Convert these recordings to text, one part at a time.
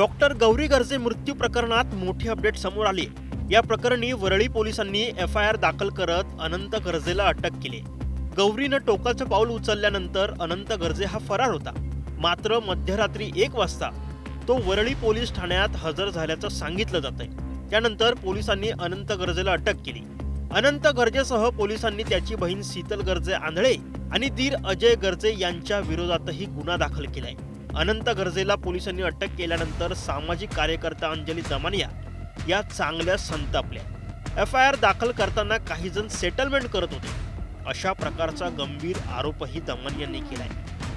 Doctor Gauri Garje मृत्यू प्रकरणात मोठी अपडेट समोर आली। या प्रकरणी वरळी पोलिसांनी एफआयआर दाखल करत अनंत गर्जेला अटक केली। गौरीनं टोकाचं पाऊल उचलल्यानंतर अनंत गर्जे हा फरार होता। मात्र मध्यरात्री 1 वाजता तो वरळी पोलीस ठाण्यात हजर झाल्याचं सांगितलं जातंय। त्यानंतर पोलिसांनी अनंत गर्जेला अटक केली। अनंत गर्जेसह पोलिसांनी त्याची बहीण शीतल गर्जे आंधळे आणि दीर अजय गर्जे यांच्या विरोधातही गुन्हा दाखल केलाय। अनंत गर्जेला पोलिसांनी अटक केल्यानंतर सामाजिक कार्यकर्ता अंजली दमानिया या चांगल्या संतापल्या। एफआयआर दाखल करताना काही जण सेटलमेंट करत होते, अशा प्रकारचा गंभीर आरोपही दमानियांनी केलाय।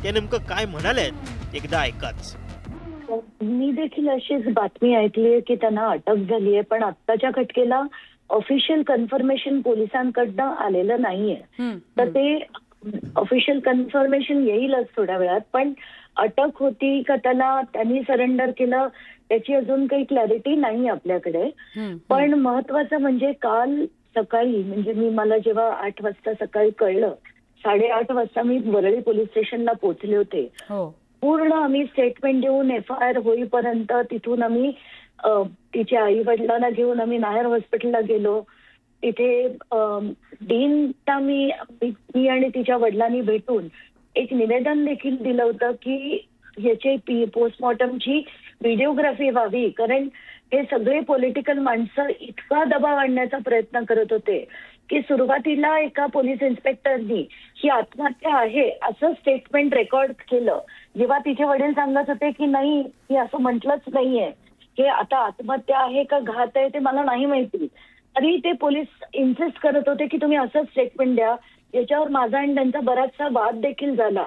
ते नेमकं काय म्हणालेत एकदा ऐकाच। मी देखील अशीच बातमी ऐकली की त्यांना अटक झाली आहे, पण आत्ताच्या घटनेला ऑफिशियल कन्फर्मेशन पोलिसांकडनं आलेलं नाहीये। तर ते ऑफिशियल कन्फर्मेशन येईलच थोड्या वेळात, पण अटक होती का त्यांनी सरेंडर केलं त्याची अजून काही क्लॅरिटी नाही आपल्याकडे। पण महत्वाचं म्हणजे काल सकाळी म्हणजे मला जेव्हा 8 वाजता सकाळी कळलं, 8:30 वाजता मी वरळी पोलीस स्टेशनला पोहोचले होते। पूर्ण आम्ही स्टेटमेंट देऊन एफआयआर होईपर्यंत तिथून आम्ही तिच्या आई वडिलांना घेऊन आम्ही नायर हॉस्पिटलला गेलो। तिथे डीनला मी आणि तिच्या वडिलांनी भेटून एक निवेदन देखील दिलं होतं की याची पोस्टमॉर्टमची व्हिडिओग्राफी व्हावी, कारण हे सगळे पॉलिटिकल माणसं इतका दबाव आणण्याचा प्रयत्न करत होते की सुरुवातीला एका पोलीस इन्स्पेक्टरनी ही आत्महत्या आहे असं स्टेटमेंट रेकॉर्ड केलं। जेव्हा तिचे वडील सांगत होते की नाही, ही असं म्हटलंच नाहीये, हे आता आत्महत्या आहे का घात आहे ते मला नाही माहिती, तरी ते पोलीस इन्सिस्ट करत होते की तुम्ही असं स्टेटमेंट द्या। याच्यावर माझा आणि त्यांचा बराचसा वाद देखील झाला।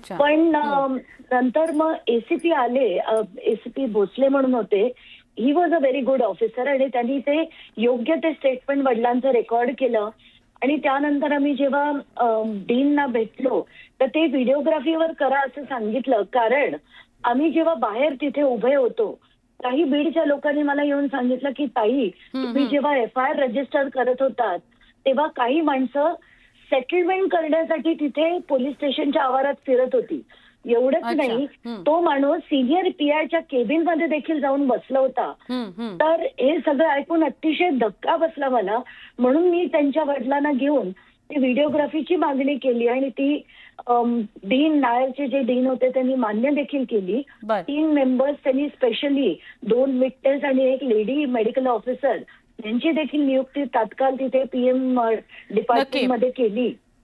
पण नंतर मग एसीपी आले, एसीपी भोसले म्हणून होते। He was a very good officer आणि त्यांनी ते योग्य ते स्टेटमेंट वडिलांचं रेकॉर्ड केलं। आणि त्यानंतर आम्ही जेव्हा डीनना भेटलो तर ते व्हिडिओग्राफीवर करा असं सांगितलं, कारण आम्ही जेव्हा बाहेर तिथे उभे होतो काही बीडच्या लोकांनी मला येऊन सांगितलं की ताई, तुम्ही जेव्हा एफआयआर रजिस्टर करत होतात तेव्हा काही माणसं सेटलमेंट करण्यासाठी तिथे पोलीस स्टेशनच्या आवारात फिरत होती। एवढंच नाही, तो माणूस सिनियर पीआयच्या केबिन मध्ये देखील जाऊन बसला होता। तर हे सगळं ऐकून अतिशय धक्का बसला मला, म्हणून मी त्यांच्या वडिलांना घेऊन ती व्हिडिओग्राफीची मागणी केली आणि ती डीन नायरचे जे डीन होते त्यांनी मान्य देखील केली। 3 मेंबर्स त्यांनी स्पेशली 2 विटनेस आणि 1 लेडी मेडिकल ऑफिसर यांची देखील नियुक्ती तात्काळ तिथे पीएम डिपार्टमेंटमध्ये केली।